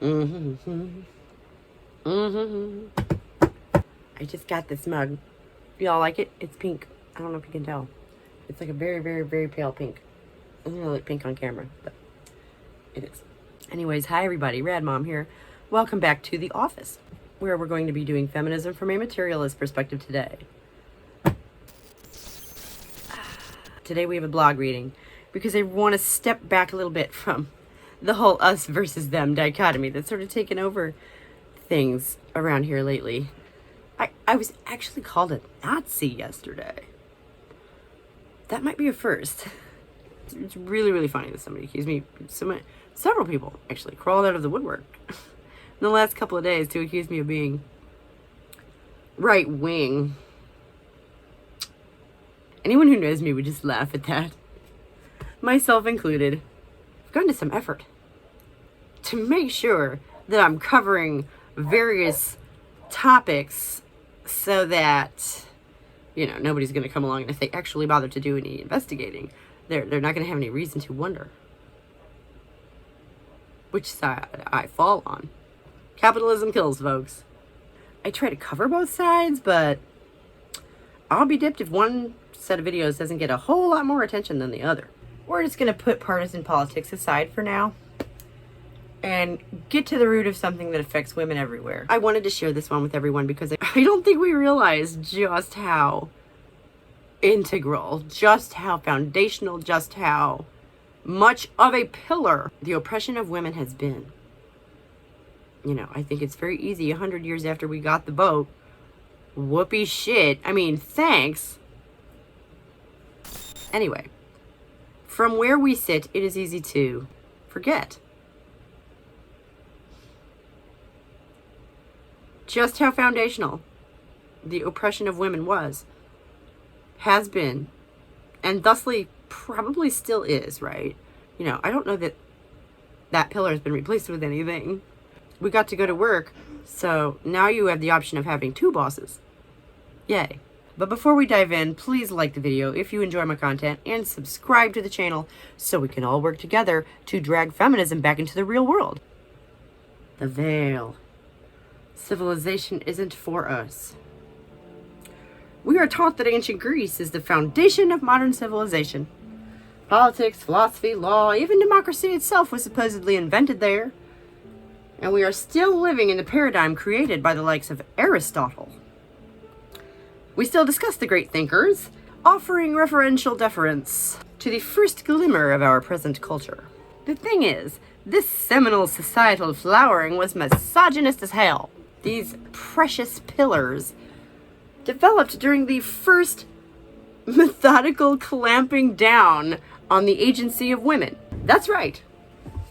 Mm-hmm. Mm-hmm. I just got this mug. Y'all like it? It's pink. I don't know if you can tell. It's like a very, very, very pale pink. It doesn't really look pink on camera, but it is. Anyways, hi everybody. Rad Mom here. Welcome back to The Office, where we're going to be doing feminism from a materialist perspective today. Today we have a blog reading because I want to step back a little bit from the whole us versus them dichotomy that's sort of taken over things around here lately. I was actually called a Nazi yesterday. That might be a first. It's really, really funny that somebody accused me. Several people actually crawled out of the woodwork in the last couple of days to accuse me of being right wing. Anyone who knows me would just laugh at that, myself included. I've gone to some effort to make sure that I'm covering various topics so that, nobody's going to come along, and if they actually bother to do any investigating, they're not going to have any reason to wonder which side I fall on. Capitalism kills, folks. I try to cover both sides, but I'll be dipped if one set of videos doesn't get a whole lot more attention than the other. We're just going to put partisan politics aside for now and get to the root of something that affects women everywhere. I wanted to share this one with everyone because I don't think we realize just how integral, just how foundational, just how much of a pillar the oppression of women has been. I think it's very easy 100 years after we got the vote. Whoopee shit. Thanks. Anyway, from where we sit, it is easy to forget just how foundational the oppression of women has been, and thusly probably still is, right? I don't know that pillar has been replaced with anything. We got to go to work, so now you have the option of having two bosses. Yay. But before we dive in, please like the video if you enjoy my content and subscribe to the channel so we can all work together to drag feminism back into the real world. The veil. Civilization isn't for us. We are taught that ancient Greece is the foundation of modern civilization. Politics, philosophy, law, even democracy itself was supposedly invented there. And we are still living in the paradigm created by the likes of Aristotle. We still discuss the great thinkers, offering referential deference to the first glimmer of our present culture. The thing is, this seminal societal flowering was misogynist as hell. These precious pillars developed during the first methodical clamping down on the agency of women. That's right.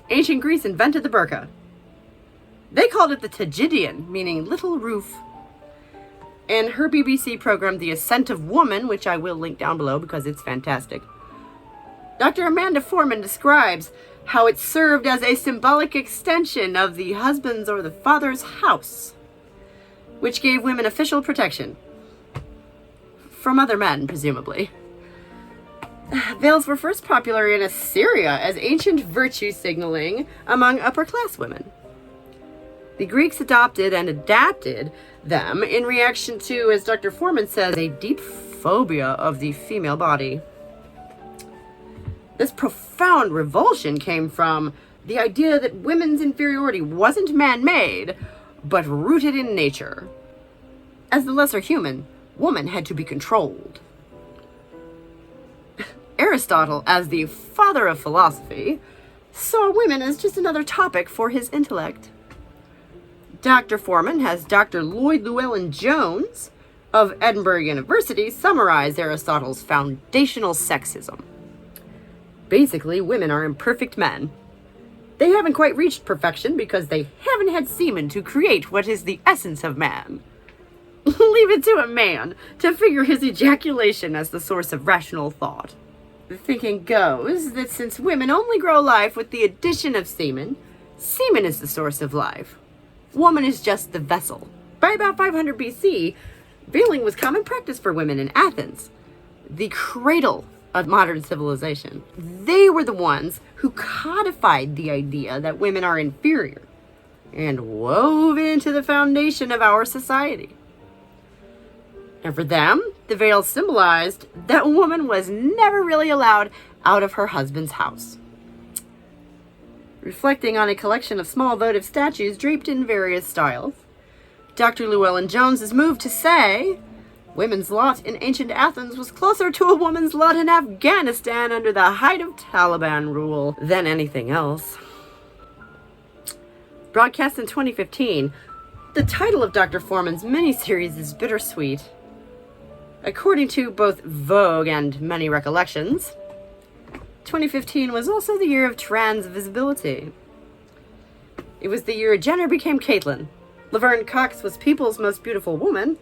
Ancient Greece invented the burqa. They called it the Tagidian, meaning little roof. In her BBC program, The Ascent of Woman, which I will link down below because it's fantastic, Dr. Amanda Foreman describes how it served as a symbolic extension of the husband's or the father's house, which gave women official protection from other men, presumably. Veils were first popular in Assyria as ancient virtue signaling among upper-class women. The Greeks adopted and adapted them in reaction to, as Dr. Foreman says, a deep phobia of the female body. This profound revulsion came from the idea that women's inferiority wasn't man-made, but rooted in nature. As the lesser human, woman had to be controlled. Aristotle, as the father of philosophy, saw women as just another topic for his intellect. Dr. Foreman has Dr. Lloyd Llewellyn Jones of Edinburgh University summarize Aristotle's foundational sexism. Basically, women are imperfect men. They haven't quite reached perfection because they haven't had semen to create what is the essence of man. Leave it to a man to figure his ejaculation as the source of rational thought. The thinking goes that since women only grow life with the addition of semen, semen is the source of life. Woman is just the vessel. By about 500 BC, veiling was common practice for women in Athens, the cradle of modern civilization. They were the ones who codified the idea that women are inferior and wove into the foundation of our society. And for them, the veil symbolized that a woman was never really allowed out of her husband's house. Reflecting on a collection of small votive statues draped in various styles, Dr. Llewellyn Jones is moved to say, women's lot in ancient Athens was closer to a woman's lot in Afghanistan under the height of Taliban rule than anything else. Broadcast in 2015, the title of Dr. Foreman's miniseries is bittersweet. According to both Vogue and many recollections, 2015 was also the year of trans visibility. It was the year Jenner became Caitlyn, Laverne Cox was People's Most Beautiful Woman,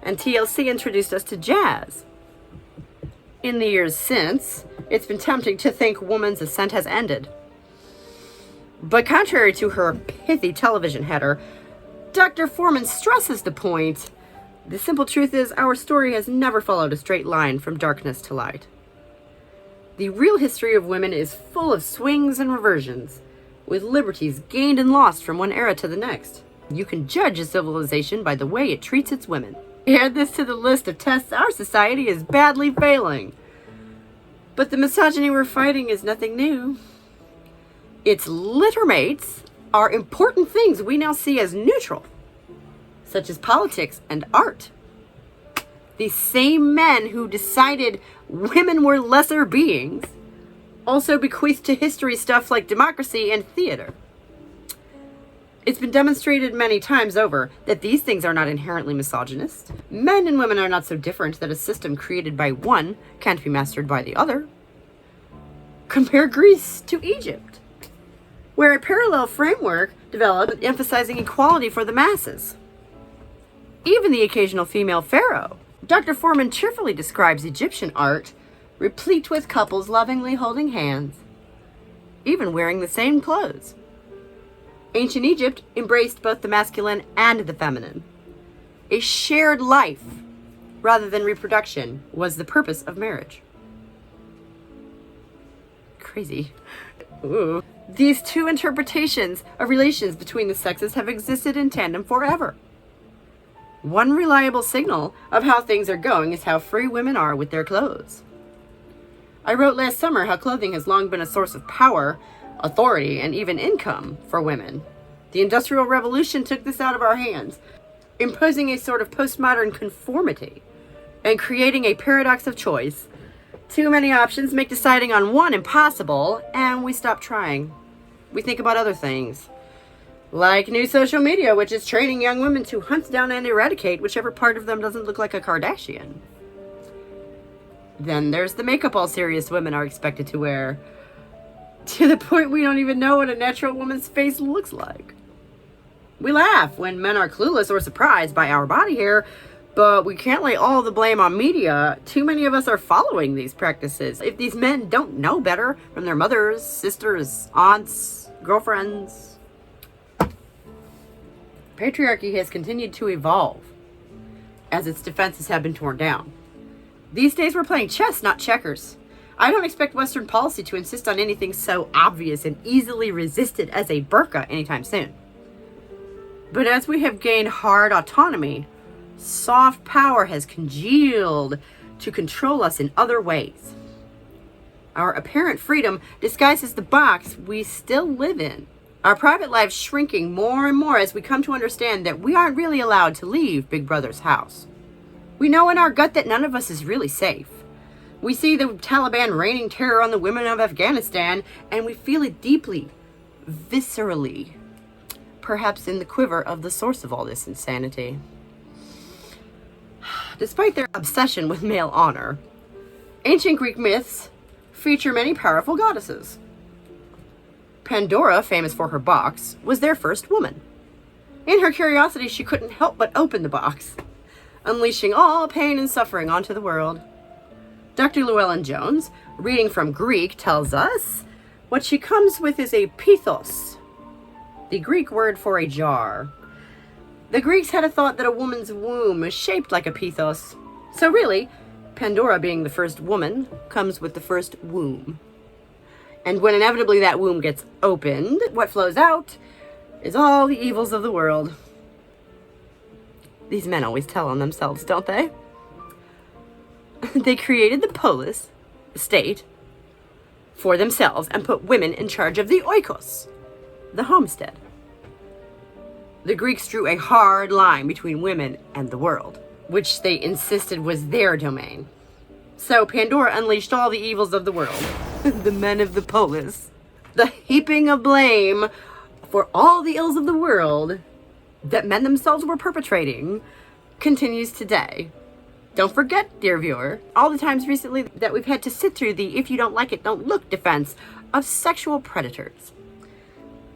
and TLC introduced us to jazz. In the years since, it's been tempting to think woman's ascent has ended. But contrary to her pithy television header, Dr. Foreman stresses the point. The simple truth is our story has never followed a straight line from darkness to light. The real history of women is full of swings and reversions, with liberties gained and lost from one era to the next. You can judge a civilization by the way it treats its women. Add this to the list of tests our society is badly failing. But the misogyny we're fighting is nothing new. Its littermates are important things we now see as neutral, such as politics and art. The same men who decided women were lesser beings also bequeathed to history stuff like democracy and theater. It's been demonstrated many times over that these things are not inherently misogynist. Men and women are not so different that a system created by one can't be mastered by the other. Compare Greece to Egypt, where a parallel framework developed emphasizing equality for the masses. Even the occasional female pharaoh. Dr. Foreman cheerfully describes Egyptian art replete with couples lovingly holding hands, even wearing the same clothes. Ancient Egypt embraced both the masculine and the feminine. A shared life, rather than reproduction, was the purpose of marriage. Crazy. Ooh. These two interpretations of relations between the sexes have existed in tandem forever. One reliable signal of how things are going is how free women are with their clothes. I wrote last summer how clothing has long been a source of power, authority, and even income for women. The Industrial Revolution took this out of our hands, imposing a sort of postmodern conformity and creating a paradox of choice. Too many options make deciding on one impossible, and we stop trying. We think about other things, like new social media, which is training young women to hunt down and eradicate whichever part of them doesn't look like a Kardashian. Then there's the makeup all serious women are expected to wear, to the point we don't even know what a natural woman's face looks like. We laugh when men are clueless or surprised by our body hair, but we can't lay all the blame on media. Too many of us are following these practices. If these men don't know better from their mothers, sisters, aunts, girlfriends. Patriarchy has continued to evolve as its defenses have been torn down. These days we're playing chess, not checkers. I don't expect Western policy to insist on anything so obvious and easily resisted as a burqa anytime soon. But as we have gained hard autonomy, soft power has congealed to control us in other ways. Our apparent freedom disguises the box we still live in. Our private lives shrinking more and more as we come to understand that we aren't really allowed to leave Big Brother's house. We know in our gut that none of us is really safe. We see the Taliban raining terror on the women of Afghanistan, and we feel it deeply, viscerally, perhaps in the quiver of the source of all this insanity. Despite their obsession with male honor, ancient Greek myths feature many powerful goddesses. Pandora, famous for her box, was their first woman. In her curiosity, she couldn't help but open the box, unleashing all pain and suffering onto the world. Dr. Llewellyn Jones, reading from Greek, tells us what she comes with is a pithos, the Greek word for a jar. The Greeks had a thought that a woman's womb is shaped like a pithos. So really, Pandora being the first woman comes with the first womb. And when inevitably that womb gets opened, what flows out is all the evils of the world. These men always tell on themselves, don't they? They created the polis, the state, for themselves and put women in charge of the oikos, the homestead. The Greeks drew a hard line between women and the world, which they insisted was their domain. So Pandora unleashed all the evils of the world, the men of the polis, the heaping of blame for all the ills of the world that men themselves were perpetrating continues today. Don't forget, dear viewer, all the times recently that we've had to sit through the if you don't like it, don't look defense of sexual predators.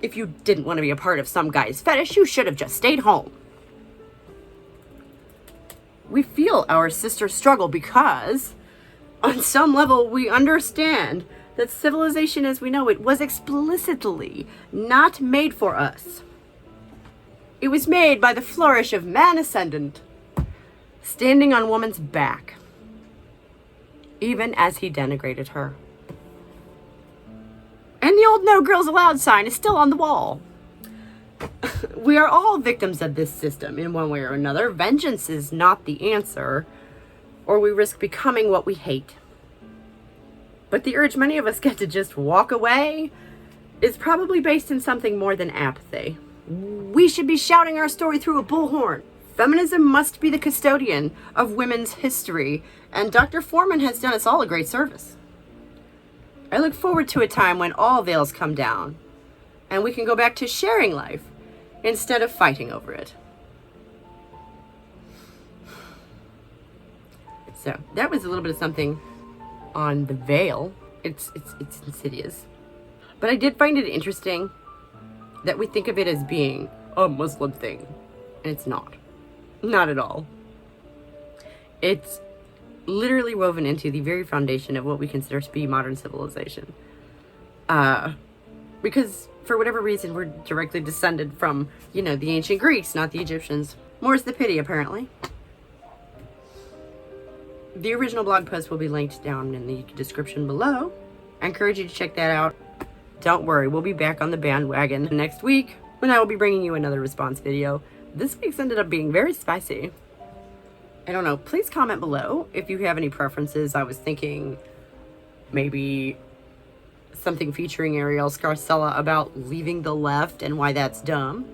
If you didn't want to be a part of some guy's fetish, you should have just stayed home. We feel our sister struggle because, on some level, we understand that civilization as we know it was explicitly not made for us. It was made by the flourish of man ascendant, standing on woman's back, even as he denigrated her. And the old no girls allowed sign is still on the wall. We are all victims of this system in one way or another. Vengeance is not the answer, or we risk becoming what we hate. But the urge many of us get to just walk away is probably based in something more than apathy. We should be shouting our story through a bullhorn. Feminism must be the custodian of women's history, and Dr. Foreman has done us all a great service. I look forward to a time when all veils come down, and we can go back to sharing life instead of fighting over it. So that was a little bit of something on the veil. It's insidious. But I did find it interesting that we think of it as being a Muslim thing, and it's not. Not at all. It's literally woven into the very foundation of what we consider to be modern civilization. Because for whatever reason, we're directly descended from, the ancient Greeks, not the Egyptians. More's the pity, apparently. The original blog post will be linked down in the description below. I encourage you to check that out. Don't worry, we'll be back on the bandwagon next week when I will be bringing you another response video. This week's ended up being very spicy. I don't know, please comment below if you have any preferences. I was thinking maybe something featuring Ariel Scarcella about leaving the left and why that's dumb.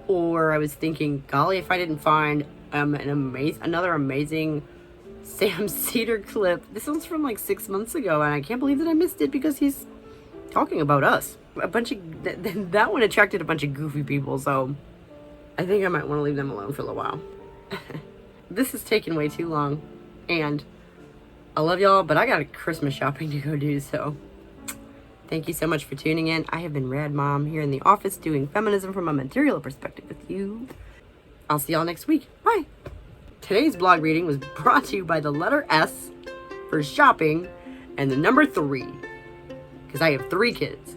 Or I was thinking, golly, if I didn't find another amazing Sam Cedar clip. This one's from like 6 months ago, and I can't believe that I missed it because he's talking about us. That one attracted a bunch of goofy people, so I think I might want to leave them alone for a little while. This has taken way too long, and I love y'all, but I got a Christmas shopping to go do, so thank you so much for tuning in. I have been Rad Mom here in the office doing feminism from a material perspective with you. I'll see y'all next week. Bye. Today's blog reading was brought to you by the letter S for shopping and the number 3, because I have 3 kids.